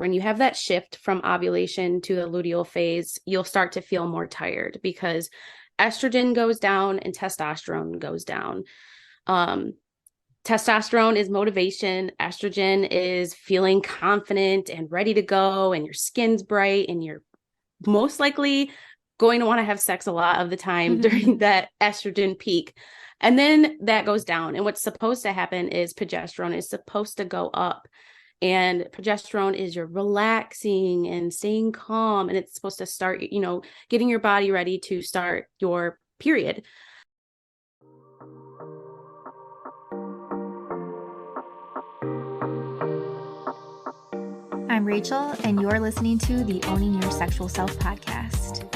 when you have that shift from ovulation to the luteal phase, you'll start to feel more tired because estrogen goes down and testosterone goes down. Testosterone is motivation. Estrogen is feeling confident and ready to go, and your skin's bright, and you're most likely going to want to have sex a lot of the time during that estrogen peak. And then that goes down. And what's supposed to happen is progesterone is supposed to go up. And progesterone is your relaxing and staying calm. And it's supposed to start, getting your body ready to start your period. I'm Rachel, and you're listening to the Owning Your Sexual Self podcast.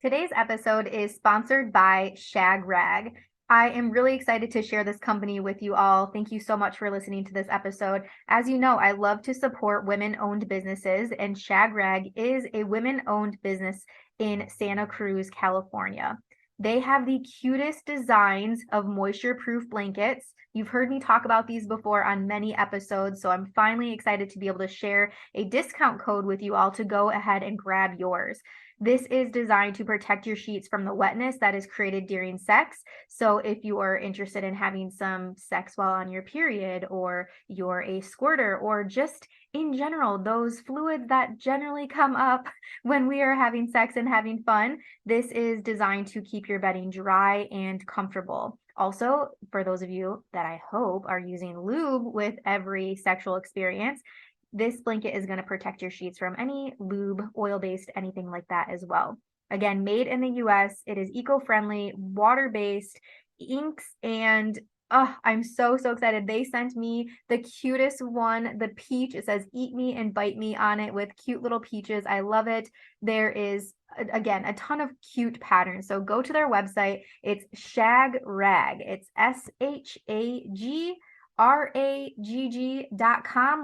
Today's episode is sponsored by Shag Rag. I am really excited to share this company with you all. Thank you so much for listening to this episode. As you know, I love to support women-owned businesses, and Shag Rag is a women-owned business in Santa Cruz, California. They have the cutest designs of moisture-proof blankets. You've heard me talk about these before on many episodes, so I'm finally excited to be able to share a discount code with you all to go ahead and grab yours. This is designed to protect your sheets from the wetness that is created during sex. So if you are interested in having some sex while on your period, or you're a squirter, or just in general, those fluids that generally come up when we are having sex and having fun, this is designed to keep your bedding dry and comfortable. Also, for those of you that I hope are using lube with every sexual experience, this blanket is going to protect your sheets from any lube, oil-based, anything like that as well. Again, made in the US, it is eco-friendly, water-based, inks, and I'm so excited. They sent me the cutest one, the peach. It says "Eat Me and Bite Me" on it with cute little peaches. I love it. There is, again, a ton of cute patterns. So go to their website. It's Shag Rag. It's SHAGRAGG.com.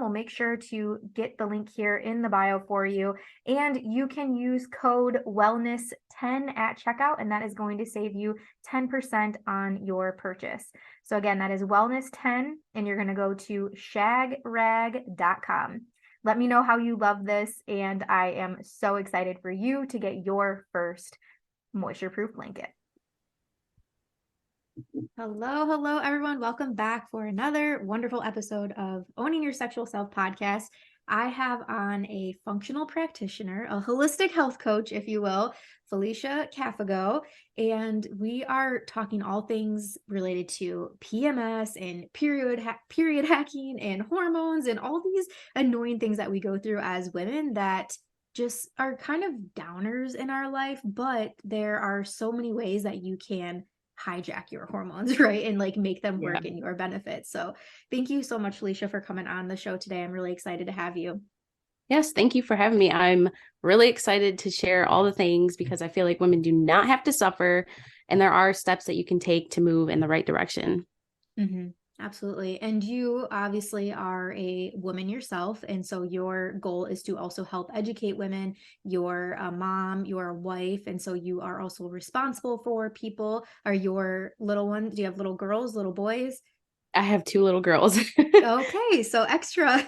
We'll make sure to get the link here in the bio for you. And you can use code wellness10 at checkout, and that is going to save you 10% on your purchase. So again, that is wellness10, and you're going to go to shagrag.com. Let me know how you love this, and I am so excited for you to get your first moisture-proof blanket. Hello, everyone. Welcome back for another wonderful episode of Owning Your Sexual Self podcast. I have on a functional practitioner, a holistic health coach, if you will, Felicia Cafego, and we are talking all things related to PMS and period hacking and hormones and all these annoying things that we go through as women that just are kind of downers in our life, but there are so many ways that you can hijack your hormones, right? And like make them work in your benefit. So thank you so much, Felicia, for coming on the show today. I'm really excited to have you. Yes, thank you for having me. I'm really excited to share all the things because I feel like women do not have to suffer, and there are steps that you can take to move in the right direction. Absolutely. And you obviously are a woman yourself. And so your goal is to also help educate women. You're a mom, you're a wife. And so you are also responsible for people. Are your little ones, do you have little girls, little boys? I have 2 little girls. Okay. So extra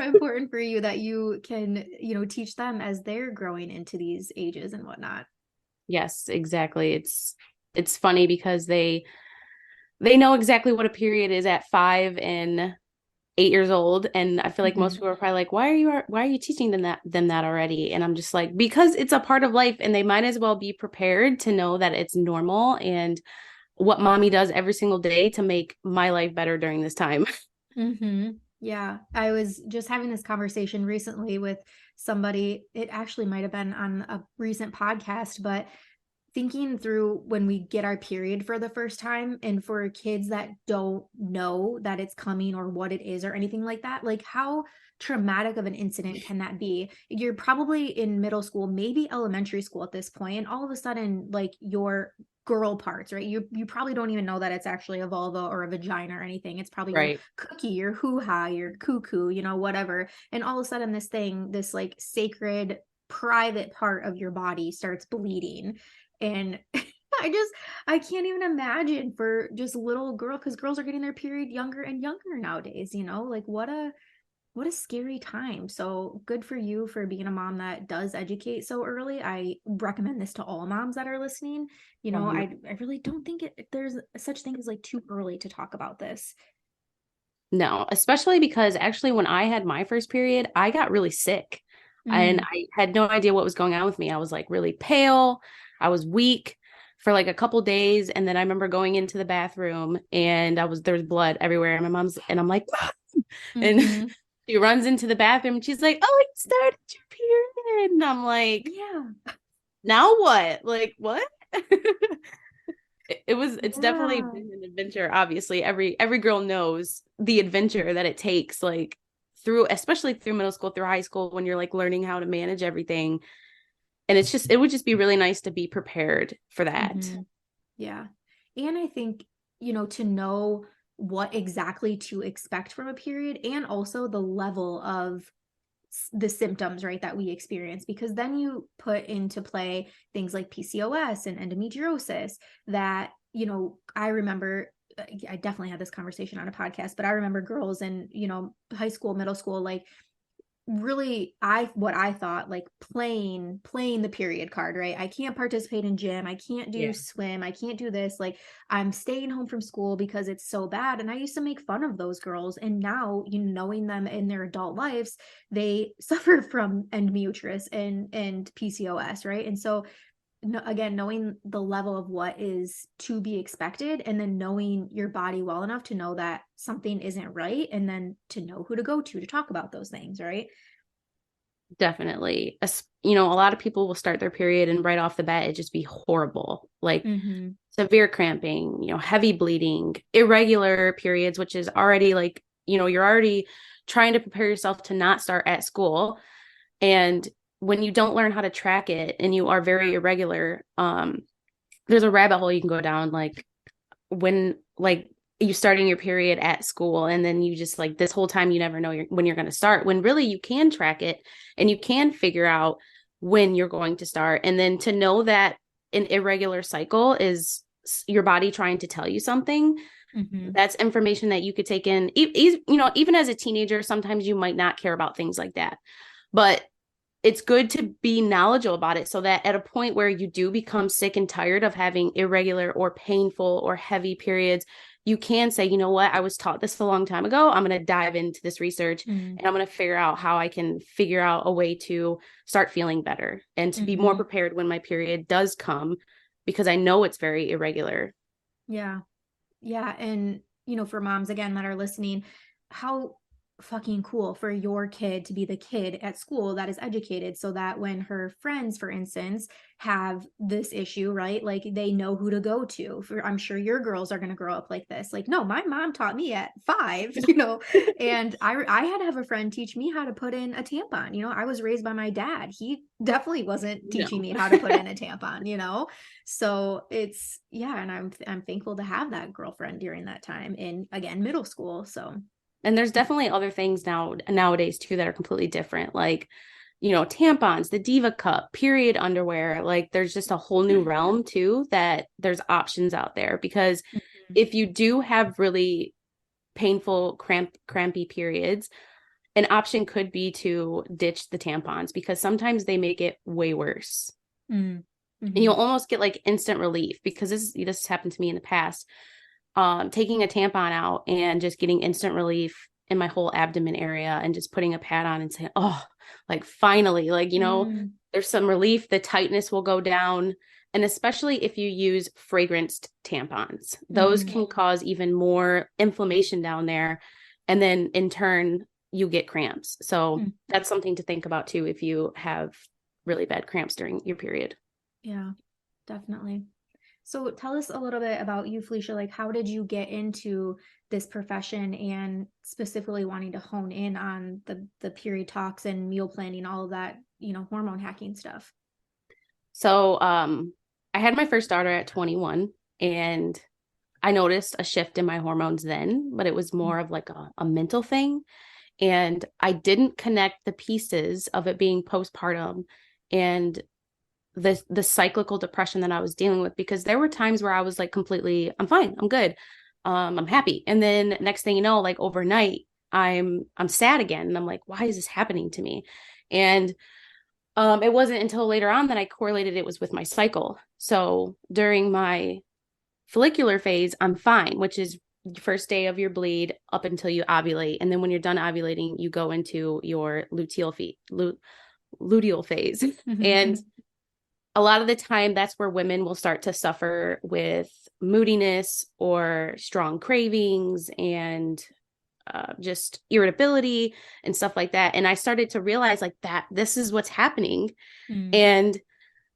important for you that you can, teach them as they're growing into these ages and whatnot. Yes, exactly. It's funny because they know exactly what a period is at 5 and 8 years old. And I feel like most people are probably like, why are you teaching them that already? And I'm just like, because it's a part of life, and they might as well be prepared to know that it's normal and what mommy does every single day to make my life better during this time. Yeah. I was just having this conversation recently with somebody. It actually might have been on a recent podcast, but thinking through when we get our period for the first time, and for kids that don't know that it's coming or what it is or anything like that, like how traumatic of an incident can that be? You're probably in middle school, maybe elementary school at this point, and all of a sudden, like your girl parts, right? You probably don't even know that it's actually a vulva or a vagina or anything. It's probably your cookie, your hoo-ha, your cuckoo, whatever. And all of a sudden this like sacred private part of your body starts bleeding. And I can't even imagine for just little girl, because girls are getting their period younger and younger nowadays, like what a scary time. So good for you for being a mom that does educate so early. I recommend this to all moms that are listening. I really don't think there's such thing as like too early to talk about this. No, especially because actually when I had my first period, I got really sick and I had no idea what was going on with me. I was like really pale. I was weak for like a couple days. And then I remember going into the bathroom and there was blood everywhere. And I'm like, and she runs into the bathroom and she's like, oh, it started your period. And I'm like, yeah, now what? Like, what? It's definitely been an adventure. Obviously, every girl knows the adventure that it takes, like especially through middle school, through high school, when you're like learning how to manage everything. And it would just be really nice to be prepared for that. Yeah. And I think, to know what exactly to expect from a period, and also the level of the symptoms, right, that we experience, because then you put into play things like PCOS and endometriosis that, I remember, I definitely had this conversation on a podcast, but I remember girls in, high school, middle school, like really what I thought like playing the period card, right? I can't participate in gym, I can't do swim, I can't do this, like I'm staying home from school because it's so bad. And I used to make fun of those girls, and now, knowing them in their adult lives, they suffer from endometriosis and PCOS, right? And so again, knowing the level of what is to be expected, and then knowing your body well enough to know that something isn't right, and then to know who to go to talk about those things, right? Definitely. A lot of people will start their period and right off the bat, it just be horrible. Like severe cramping, heavy bleeding, irregular periods, which is already like, you're already trying to prepare yourself to not start at school. And when you don't learn how to track it and you are very irregular, there's a rabbit hole you can go down, like when like you starting your period at school and then you just like this whole time you never know when you're going to start, when really you can track it and you can figure out when you're going to start. And then to know that an irregular cycle is your body trying to tell you something, that's information that you could take in. Even as a teenager, sometimes you might not care about things like that, but it's good to be knowledgeable about it so that at a point where you do become sick and tired of having irregular or painful or heavy periods, you can say, you know what, I was taught this a long time ago. I'm going to dive into this research and I'm going to figure out how I can figure out a way to start feeling better and to be more prepared when my period does come, because I know it's very irregular. Yeah. Yeah. And, for moms, again, that are listening, how fucking cool for your kid to be the kid at school that is educated, so that when her friends, for instance, have this issue, right, like they know who to go to. I'm sure your girls are going to grow up like this, like, no, my mom taught me at 5, and I had to have a friend teach me how to put in a tampon. I was raised by my dad. He definitely wasn't teaching me how to put in a tampon. So it's, yeah, and I'm thankful to have that girlfriend during that time in, again, middle school. So and there's definitely other things nowadays too that are completely different, like tampons, the Diva Cup, period underwear. Like there's just a whole new realm too, that there's options out there, because if you do have really painful crampy periods, an option could be to ditch the tampons, because sometimes they make it way worse. And you'll almost get like instant relief, because this happened to me in the past. Taking a tampon out and just getting instant relief in my whole abdomen area and just putting a pad on and saying, oh, like finally, like, there's some relief, the tightness will go down. And especially if you use fragranced tampons, those can cause even more inflammation down there. And then in turn, you get cramps. So that's something to think about too, if you have really bad cramps during your period. Yeah, definitely. So tell us a little bit about you, Felicia. Like, how did you get into this profession, and specifically wanting to hone in on the period talks and meal planning, all of that, hormone hacking stuff? So I had my first daughter at 21, and I noticed a shift in my hormones then, but it was more of like a mental thing. And I didn't connect the pieces of it being postpartum and the cyclical depression that I was dealing with, because there were times where I was like completely, I'm fine, I'm good, I'm happy. And then next thing you know, like overnight, I'm sad again. And I'm like, why is this happening to me? And it wasn't until later on that I correlated it was with my cycle. So during my follicular phase, I'm fine, which is the first day of your bleed up until you ovulate. And then when you're done ovulating, you go into your luteal phase. And a lot of the time, that's where women will start to suffer with moodiness or strong cravings and just irritability and stuff like that. And I started to realize like that this is what's happening. And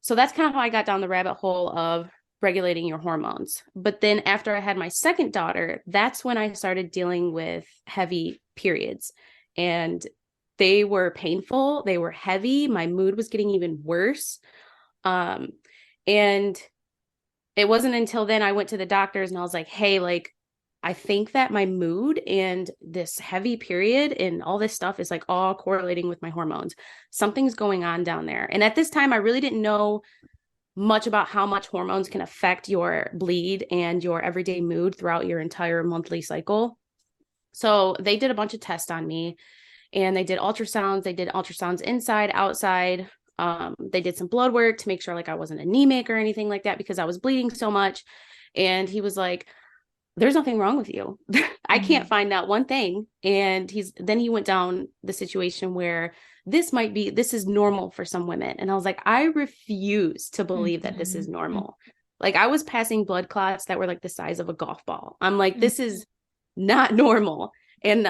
so that's kind of how I got down the rabbit hole of regulating your hormones. But then after I had my second daughter, that's when I started dealing with heavy periods. And they were painful, they were heavy. My mood was getting even worse. And it wasn't until then I went to the doctors and I was like, hey, like, I think that my mood and this heavy period and all this stuff is like all correlating with my hormones. Something's going on down there. And at this time, I really didn't know much about how much hormones can affect your bleed and your everyday mood throughout your entire monthly cycle. So they did a bunch of tests on me, and they did ultrasounds. They did ultrasounds inside, outside. They did some blood work to make sure like I wasn't anemic or anything like that, because I was bleeding so much. And he was like, there's nothing wrong with you. I can't find out one thing. And then he went down the situation where this is normal for some women. And I was like, I refuse to believe that this is normal. Like, I was passing blood clots that were like the size of a golf ball. I'm like, this is not normal. And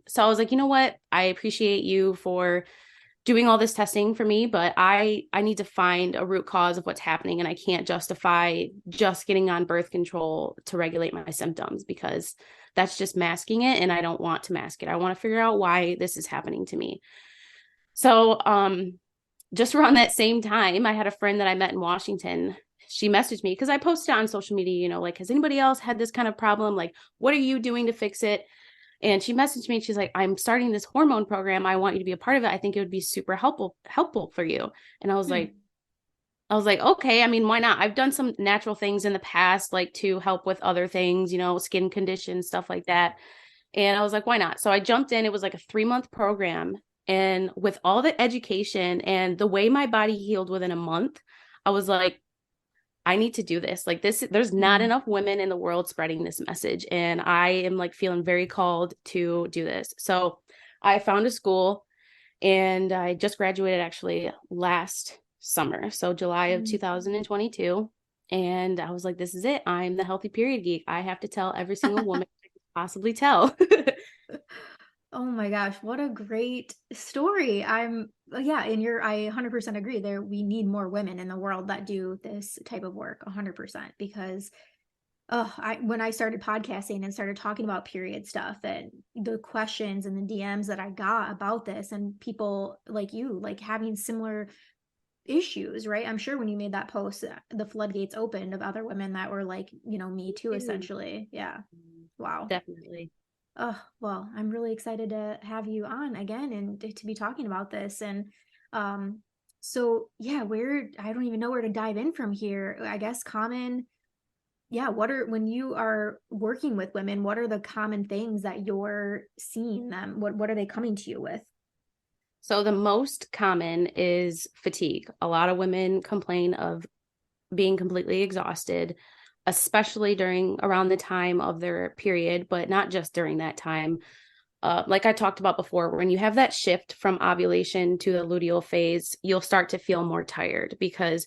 so I was like, you know what? I appreciate you for doing all this testing for me, but I need to find a root cause of what's happening. And I can't justify just getting on birth control to regulate my symptoms, because that's just masking it. And I don't want to mask it. I want to figure out why this is happening to me. So just around that same time, I had a friend that I met in Washington. She messaged me because I posted on social media, you know, like, has anybody else had this kind of problem? Like, what are you doing to fix it? And she messaged me and she's like, I'm starting this hormone program. I want you to be a part of it. I think it would be super helpful for you. And I was like, okay, I mean, why not? I've done some natural things in the past, like to help with other things, you know, skin conditions, stuff like that. And I was like, why not? So I jumped in. It was like a 3-month program. And with all the education and the way my body healed within a month, I was like, I need to do this. Like, this, there's not enough women in the world spreading this message. And I am like feeling very called to do this. So I found a school, and I just graduated actually last summer. So July of 2022. And I was like, this is it. I'm the healthy period geek. I have to tell every single woman I can possibly tell. Oh my gosh, what a great story. Yeah, and I 100% agree there. We need more women in the world that do this type of work, 100%, because when I started podcasting and started talking about period stuff, and the questions and the DMs that I got about this, and people like you, like having similar issues, right? I'm sure when you made that post, the floodgates opened of other women that were like, you know, me too, essentially. Yeah. Wow. Definitely. Oh, well, I'm really excited to have you on again and to be talking about this. And so yeah, I don't even know where to dive in from here. I guess when you are working with women, what are the common things that you're seeing them? What are they coming to you with? So the most common is fatigue. A lot of women complain of being completely exhausted, especially around the time of their period, but not just during that time. Like I talked about before, when you have that shift from ovulation to the luteal phase, you'll start to feel more tired because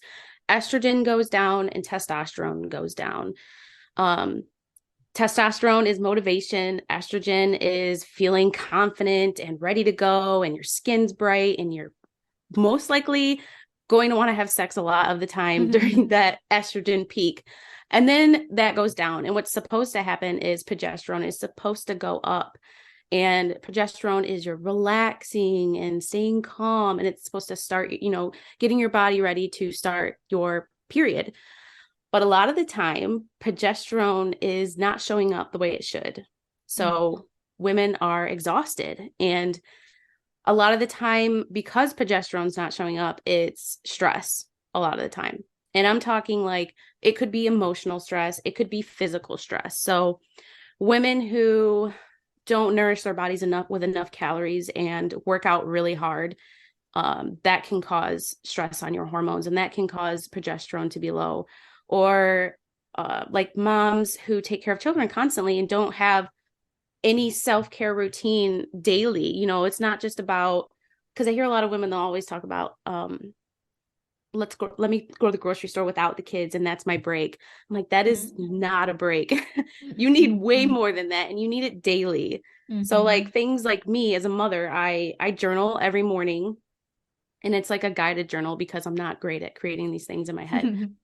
estrogen goes down and testosterone goes down. Testosterone is motivation. Estrogen is feeling confident and ready to go, and your skin's bright, and you're most likely going to want to have sex a lot of the time during that estrogen peak. And then that goes down. And what's supposed to happen is progesterone is supposed to go up. And progesterone is your relaxing and staying calm. And it's supposed to start, you know, getting your body ready to start your period. But a lot of the time, progesterone is not showing up the way it should. So women are exhausted. And a lot of the time, because progesterone's not showing up, it's stress a lot of the time. And I'm talking like it could be emotional stress, it could be physical stress. So women who don't nourish their bodies enough with enough calories and work out really hard, that can cause stress on your hormones, and that can cause progesterone to be low. Or like moms who take care of children constantly and don't have any self-care routine daily. It's not just about, because I hear a lot of women, they'll always talk about, let me go to the grocery store without the kids, and that's my break. I'm like, that is not a break. You need way more than that, and you need it daily. So like things like me as a mother, I journal every morning, and it's like a guided journal because I'm not great at creating these things in my head.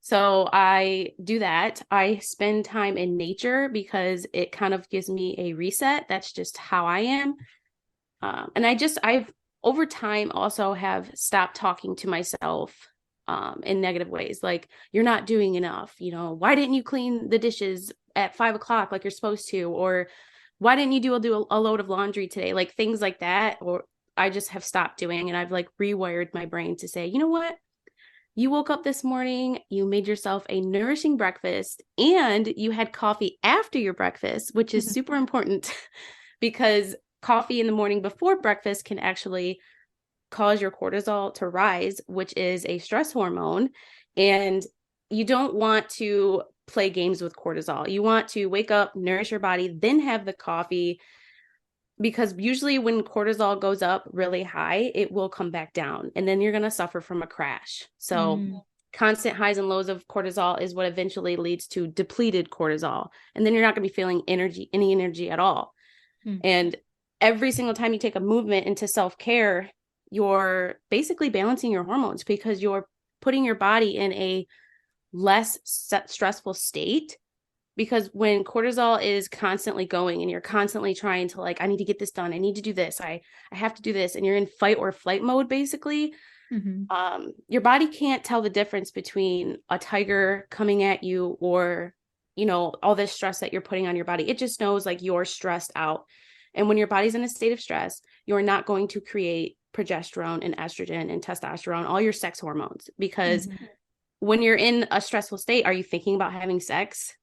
So I do that. I spend time in nature because it kind of gives me a reset. That's just how I am. And I've over time also have stopped talking to myself in negative ways. Like, you're not doing enough. Why didn't you clean the dishes at 5 o'clock like you're supposed to? Or why didn't you do a load of laundry today? Like things like that. Or I just have stopped doing, and I've like rewired my brain to say, you know what? You woke up this morning, you made yourself a nourishing breakfast, and you had coffee after your breakfast, which is super important because coffee in the morning before breakfast can actually cause your cortisol to rise, which is a stress hormone. And you don't want to play games with cortisol. You want to wake up, nourish your body, then have the coffee, because usually when cortisol goes up really high, it will come back down, and then you're going to suffer from a crash. So constant highs and lows of cortisol is what eventually leads to depleted cortisol. And then you're not going to be feeling any energy at all. And every single time you take a movement into self-care, you're basically balancing your hormones because you're putting your body in a less stressful state. Because when cortisol is constantly going and you're constantly trying to, like, I need to get this done, I need to do this, I have to do this, and you're in fight or flight mode, basically, your body can't tell the difference between a tiger coming at you or, all this stress that you're putting on your body. It just knows like you're stressed out. And when your body's in a state of stress, you're not going to create progesterone and estrogen and testosterone, all your sex hormones, because when you're in a stressful state, are you thinking about having sex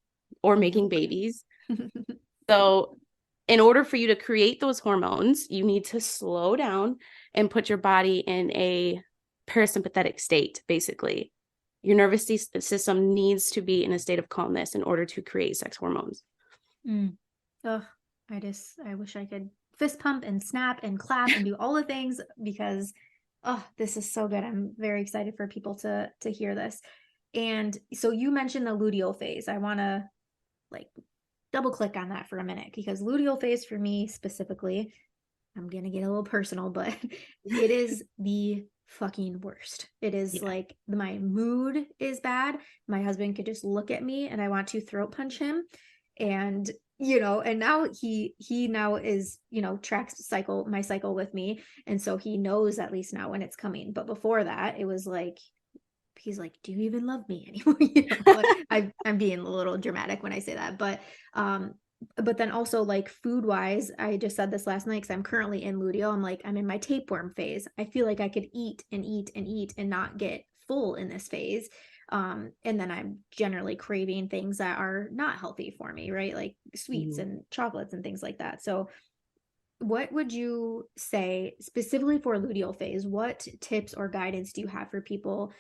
or making babies? So in order for you to create those hormones, you need to slow down and put your body in a parasympathetic state. Basically, your nervous system needs to be in a state of calmness in order to create sex hormones. Oh, I wish I could fist pump and snap and clap and do all the things, because this is so good. I'm very excited for people to hear this. And so you mentioned the luteal phase. I want to like double click on that for a minute, because luteal phase for me specifically, I'm gonna get a little personal, but it is the fucking worst. It is like my mood is bad. My husband could just look at me and I want to throat punch him. And and now he now is, tracks my cycle with me. And so he knows at least now when it's coming. But before that, it was like, he's like, do you even love me anymore? I'm being a little dramatic when I say that, but then also like food wise, I just said this last night because I'm currently in luteal. I'm in my tapeworm phase. I feel like I could eat and eat and eat and not get full in this phase. And then I'm generally craving things that are not healthy for me, right? Like sweets and chocolates and things like that. So what would you say specifically for luteal phase? What tips or guidance do you have for people?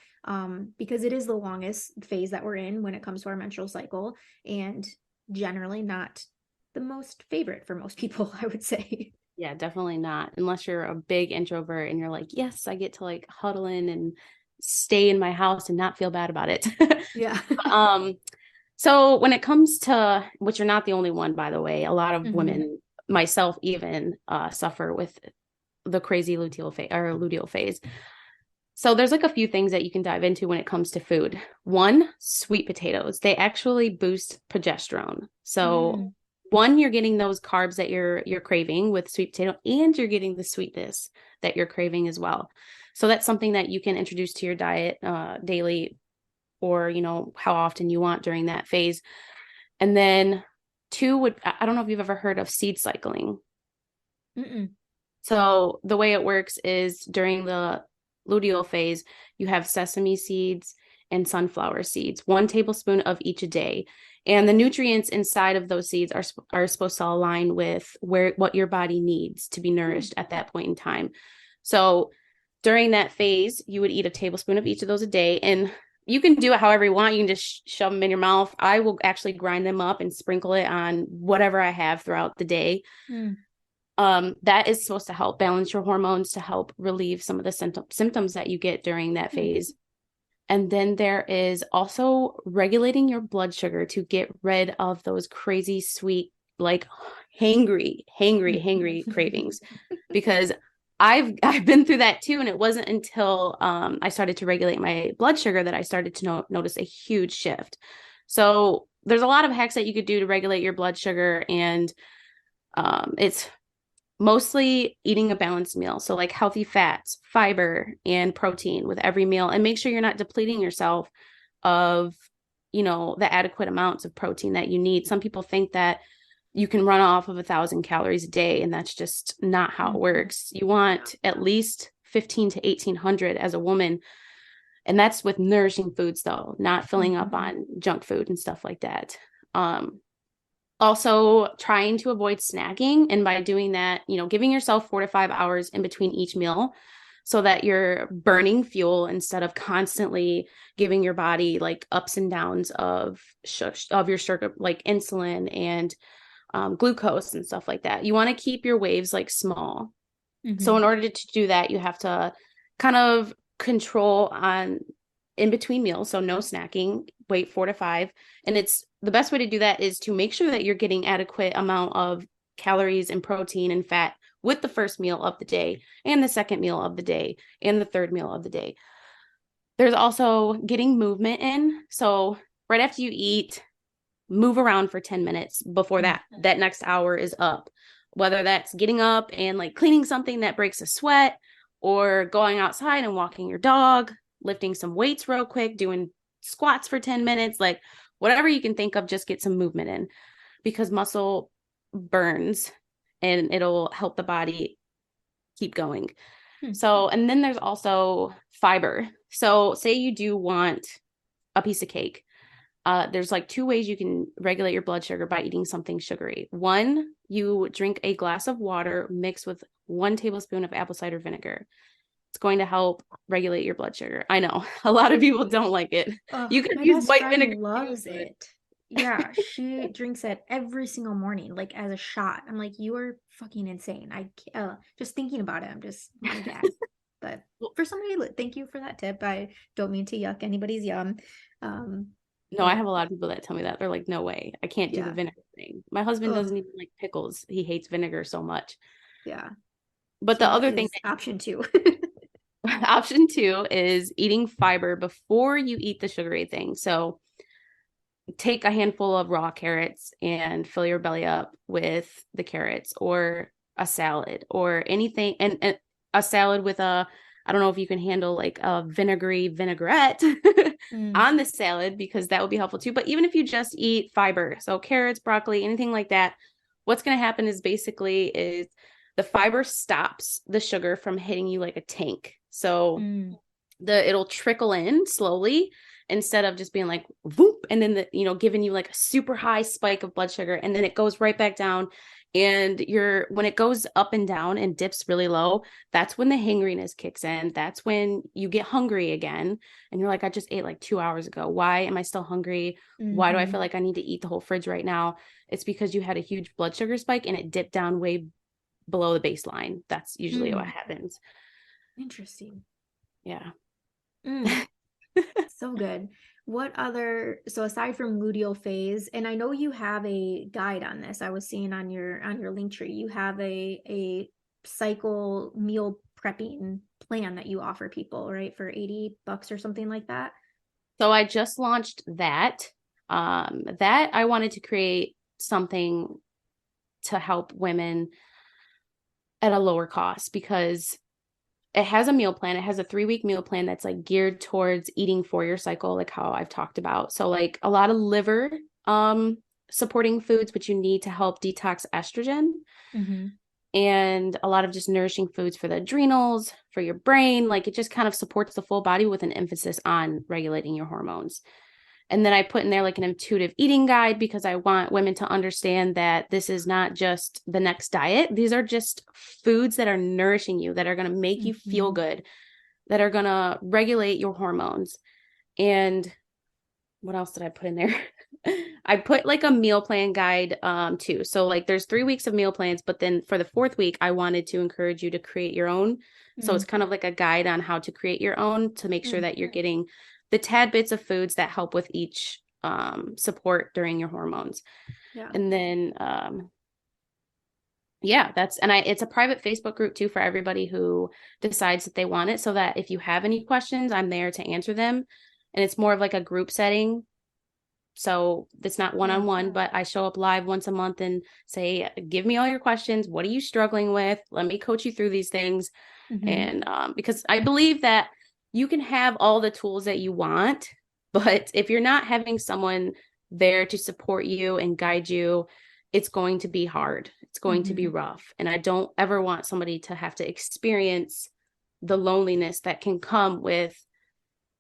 Because it is the longest phase that we're in when it comes to our menstrual cycle, and generally not the most favorite for most people, I would say. Yeah, definitely not. Unless you're a big introvert and you're like, yes, I get to like huddle in and stay in my house and not feel bad about it. Yeah. So when it comes to, which you're not the only one, by the way, a lot of women, myself even, suffer with the crazy luteal phase. So there's like a few things that you can dive into when it comes to food. One, sweet potatoes. They actually boost progesterone. So one, you're getting those carbs that you're craving with sweet potato, and you're getting the sweetness that you're craving as well. So that's something that you can introduce to your diet daily, or how often you want during that phase. And then two I don't know if you've ever heard of seed cycling. So the way it works is during the luteal phase, you have sesame seeds and sunflower seeds, 1 tablespoon of each a day. And the nutrients inside of those seeds are supposed to align with what your body needs to be nourished at that point in time. So during that phase, you would eat a tablespoon of each of those a day. And you can do it however you want. You can just shove them in your mouth. I will actually grind them up and sprinkle it on whatever I have throughout the day. That is supposed to help balance your hormones, to help relieve some of the symptoms that you get during that phase. And then there is also regulating your blood sugar to get rid of those crazy sweet, like hangry cravings. Because I've been through that too. And it wasn't until I started to regulate my blood sugar that I started to notice a huge shift. So there's a lot of hacks that you could do to regulate your blood sugar. And it's mostly eating a balanced meal. So like healthy fats, fiber, and protein with every meal, and make sure you're not depleting yourself of, the adequate amounts of protein that you need. Some people think that you can run off of 1,000 calories a day, and that's just not how it works. You want at least 15 to 1,800 as a woman. And that's with nourishing foods though, not filling up on junk food and stuff like that. Also trying to avoid snacking. And by doing that, giving yourself 4 to 5 hours in between each meal so that you're burning fuel instead of constantly giving your body like ups and downs of your sugar, like insulin and glucose and stuff like that. You want to keep your waves like small. So in order to do that, you have to kind of control on in between meals. So no snacking, wait 4 to 5. And the best way to do that is to make sure that you're getting adequate amount of calories and protein and fat with the first meal of the day and the second meal of the day and the third meal of the day. There's also getting movement in. So right after you eat, move around for 10 minutes before that next hour is up. Whether that's getting up and like cleaning something that breaks a sweat, or going outside and walking your dog, lifting some weights real quick, doing squats for 10 minutes, like whatever you can think of, just get some movement in, because muscle burns and it'll help the body keep going. So, and then there's also fiber. So say you do want a piece of cake. There's like 2 ways you can regulate your blood sugar by eating something sugary. One, you drink a glass of water mixed with 1 tablespoon of apple cider vinegar. It's going to help regulate your blood sugar. I know a lot of people don't like it. You could use white vinegar. Loves it. Yeah, she drinks it every single morning, like as a shot. I'm like, you are fucking insane. I just thinking about it, I'm just gagged. But for somebody, thank you for that tip. I don't mean to yuck anybody's yum. No, I have a lot of people that tell me that. They're like, no way, I can't do the vinegar thing. My husband doesn't even like pickles. He hates vinegar so much. Yeah. But so the other thing, option 2. Option 2 is eating fiber before you eat the sugary thing. So take a handful of raw carrots and fill your belly up with the carrots, or a salad or anything. And a salad with I don't know if you can handle like a vinegary vinaigrette on the salad, because that would be helpful too. But even if you just eat fiber, so carrots, broccoli, anything like that, what's going to happen is the fiber stops the sugar from hitting you like a tank. So it'll trickle in slowly instead of just being like whoop, and then giving you like a super high spike of blood sugar, and then it goes right back down. And when it goes up and down and dips really low, that's when the hangriness kicks in. That's when you get hungry again. And you're like, I just ate like 2 hours ago. Why am I still hungry? Why do I feel like I need to eat the whole fridge right now? It's because you had a huge blood sugar spike and it dipped down way below the baseline. That's usually what happens. Interesting. Yeah. So good. So aside from luteal phase, and I know you have a guide on this, I was seeing on your link tree, you have a cycle meal prepping plan that you offer people, right? For $80 or something like that. So I just launched that. That I wanted to create something to help women at a lower cost, because it has a meal plan. It has a 3-week meal plan that's like geared towards eating for your cycle, like how I've talked about. So like a lot of liver supporting foods, which you need to help detox estrogen. and a lot of just nourishing foods for the adrenals, for your brain. Like it just kind of supports the full body with an emphasis on regulating your hormones. And then I put in there like an intuitive eating guide because I want women to understand that this is not just the next diet. These are just foods that are nourishing you, that are going to make you feel good, that are going to regulate your hormones. And what else did I put in there? I put like a meal plan guide too. So like there's 3 weeks of meal plans, but then for the 4th week, I wanted to encourage you to create your own. So it's kind of like a guide on how to create your own to make sure that you're getting the tad bits of foods that help with each support during your hormones. Yeah. And then it's a private Facebook group too for everybody who decides that they want it, so that if you have any questions, I'm there to answer them. And it's more of like a group setting. So it's not one-on-one, but I show up live once a month and say, give me all your questions. What are you struggling with? Let me coach you through these things. And because I believe that you can have all the tools that you want, but if you're not having someone there to support you and guide you, it's going to be hard. It's going to be rough. And I don't ever want somebody to have to experience the loneliness that can come with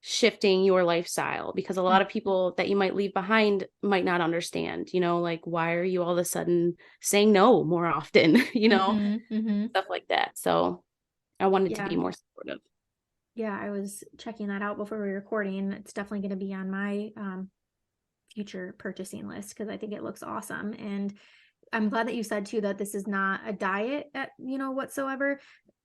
shifting your lifestyle, because a lot of people that you might leave behind might not understand, like, why are you all of a sudden saying no more often, stuff like that. So I wanted to be more supportive. Yeah, I was checking that out before we were recording. It's definitely going to be on my future purchasing list because I think it looks awesome. And I'm glad that you said too that this is not a diet, whatsoever.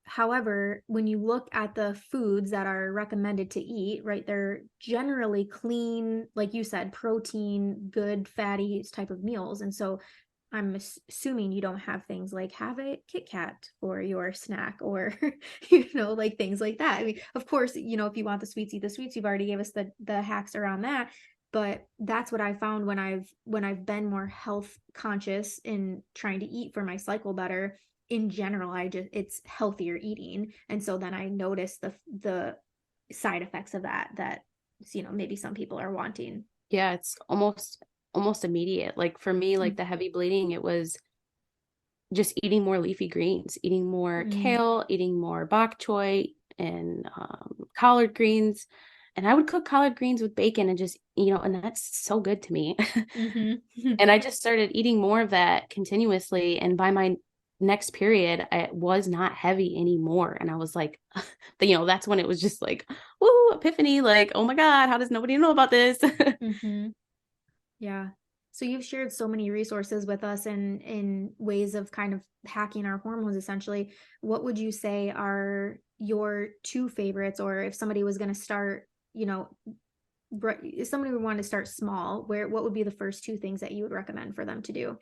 However, when you look at the foods that are recommended to eat, right, they're generally clean, like you said, protein, good fatty type of meals. And so I'm assuming you don't have things like have a Kit Kat for your snack or, like things like that. I mean, of course, if you want the sweets, eat the sweets. You've already gave us the hacks around that. But that's what I found when I've been more health conscious in trying to eat for my cycle better. In general, it's healthier eating. And so then I noticed the side effects of that, maybe some people are wanting. Yeah, it's almost immediate. Like for me, like the heavy bleeding, it was just eating more leafy greens, eating more kale, eating more bok choy and collard greens. And I would cook collard greens with bacon and just, and that's so good to me. And I just started eating more of that continuously. And by my next period, I was not heavy anymore. And I was like, that's when it was just like, woo, epiphany. Like, oh my God, how does nobody know about this? Yeah. So you've shared so many resources with us in ways of kind of hacking our hormones, essentially. What would you say are your 2 favorites? Or if somebody was going to start, if somebody would want to start small, what would be the first 2 things that you would recommend for them to do?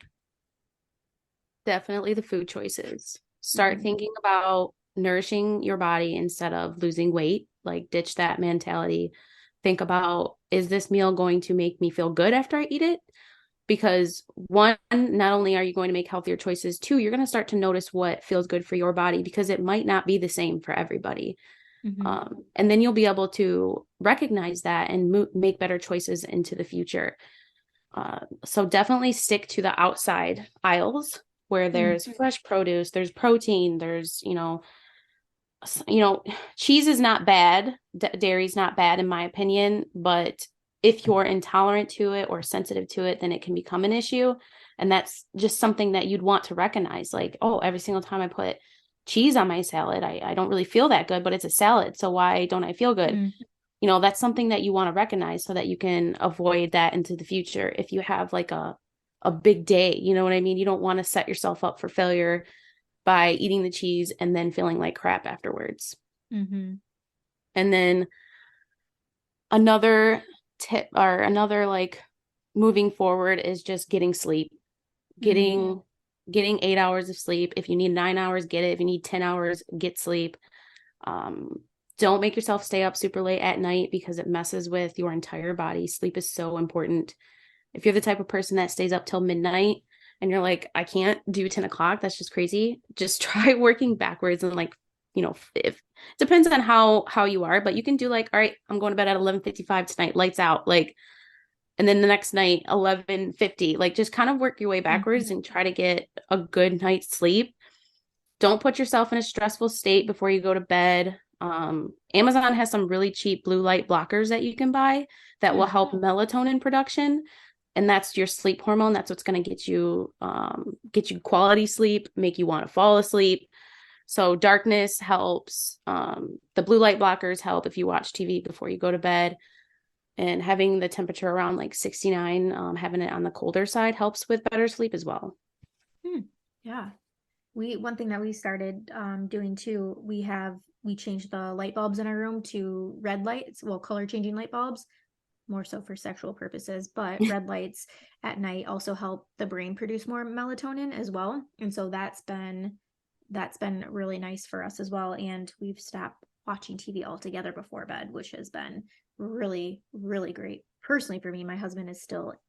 Definitely the food choices. Start thinking about nourishing your body instead of losing weight. Like ditch that mentality. Think about, is this meal going to make me feel good after I eat it? Because 1, not only are you going to make healthier choices, 2, you're going to start to notice what feels good for your body, because it might not be the same for everybody. And then you'll be able to recognize that and make better choices into the future. So definitely stick to the outside aisles where there's fresh produce, there's protein, there's, cheese is not bad. Dairy is not bad in my opinion, but if you're intolerant to it or sensitive to it, then it can become an issue. And that's just something that you'd want to recognize. Like, oh, every single time I put cheese on my salad, I don't really feel that good, but it's a salad. So why don't I feel good? That's something that you want to recognize so that you can avoid that into the future. If you have like a big day, you know what I mean? You don't want to set yourself up for failure by eating the cheese and then feeling like crap afterwards. And then another tip, or another like moving forward, is just getting sleep, getting 8 hours of sleep. If you need 9 hours, get it. If you need 10 hours, get sleep. Don't make yourself stay up super late at night because it messes with your entire body. Sleep is so important. If you're the type of person that stays up till midnight and you're like, I can't do 10 o'clock, that's just crazy. Just try working backwards and like, if depends on how you are, but you can do like, all right, I'm going to bed at 11:55 tonight, lights out, like, and then the next night, 11:50, like just kind of work your way backwards and try to get a good night's sleep. don't put yourself in a stressful state before you go to bed. Amazon has some really cheap blue light blockers that you can buy that will help melatonin production. And that's your sleep hormone. That's what's going to get you quality sleep, make you want to fall asleep. So darkness helps. The blue light blockers help if you watch TV before you go to bed. And having the temperature around like 69, having it on the colder side helps with better sleep as well. Yeah. One thing that we started doing too, we changed the light bulbs in our room to red lights, well, color changing light bulbs, more so for sexual purposes, but red lights at night also help the brain produce more melatonin as well. And so that's been really nice for us as well. And we've stopped watching TV altogether before bed, which has been really, really great. Personally for me, my husband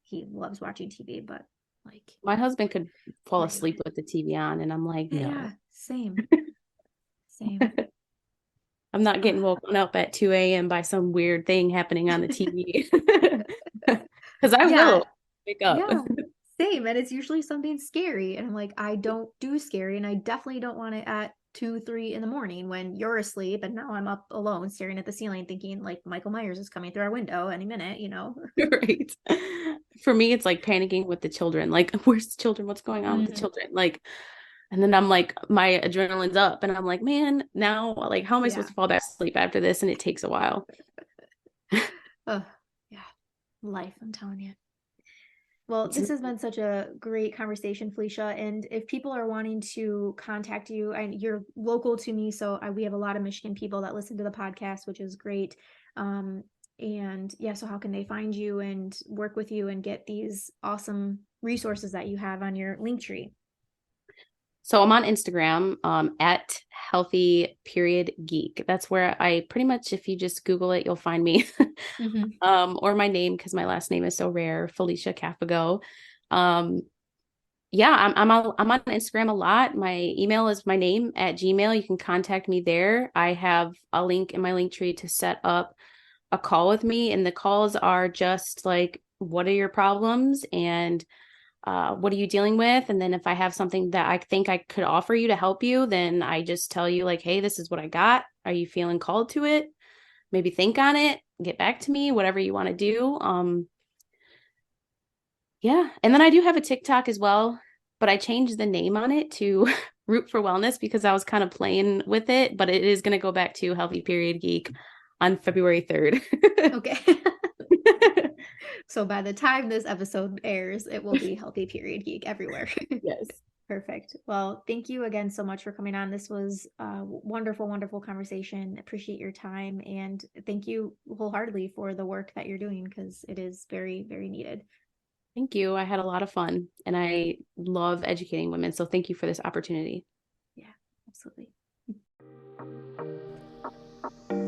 he loves watching TV, but like my husband could fall asleep with the TV on, and I'm like, no. Yeah, same. I'm not getting woken up at 2 a.m. by some weird thing happening on the TV. Because I will wake up. Yeah, same. And it's usually something scary. And I'm like, I don't do scary. And I definitely don't want it at 2, 3 in the morning when you're asleep. And now I'm up alone staring at the ceiling thinking like Michael Myers is coming through our window any minute, Right. For me, it's like panicking with the children. Like, where's the children? What's going on with the children? Like, and then I'm like, my adrenaline's up and I'm like, man, now like, how am I supposed to fall back asleep after this? And it takes a while. Oh, yeah. Life, I'm telling you. Well, this has been such a great conversation, Felicia. And if people are wanting to contact you, and you're local to me, so we have a lot of Michigan people that listen to the podcast, which is great. And yeah, so how can they find you and work with you and get these awesome resources that you have on your Linktree? So I'm on Instagram at healthy.geek. That's where I pretty much, if you just Google it, you'll find me. Or my name, because my last name is so rare, Felicia Cafego. Yeah, I'm on Instagram a lot. My email is my name at Gmail. You can contact me there. I have a link in my Linktree to set up a call with me, and the calls are just like, what are your problems and what are you dealing with? And then if I have something that I think I could offer you to help you, then I just tell you like, hey, this is what I got. Are you feeling called to it? Maybe think on it, get back to me, whatever you want to do. Yeah. And then I do have a TikTok as well, but I changed the name on it to Root for Wellness because I was kind of playing with it, but it is going to go back to Healthy Period Geek on February 3rd. Okay. So by the time this episode airs, it will be Healthy Period Geek everywhere. Yes. Perfect. Well, thank you again so much for coming on. This was a wonderful, wonderful conversation. Appreciate your time. And thank you wholeheartedly for the work that you're doing because it is very, very needed. Thank you. I had a lot of fun and I love educating women. So thank you for this opportunity. Yeah, absolutely.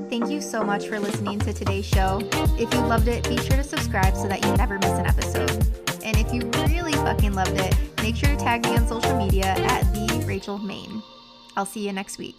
Thank you so much for listening to today's show. If you loved it, be sure to subscribe so that you never miss an episode. And if you really fucking loved it, make sure to tag me on social media at @TheRachelMain. I'll see you next week.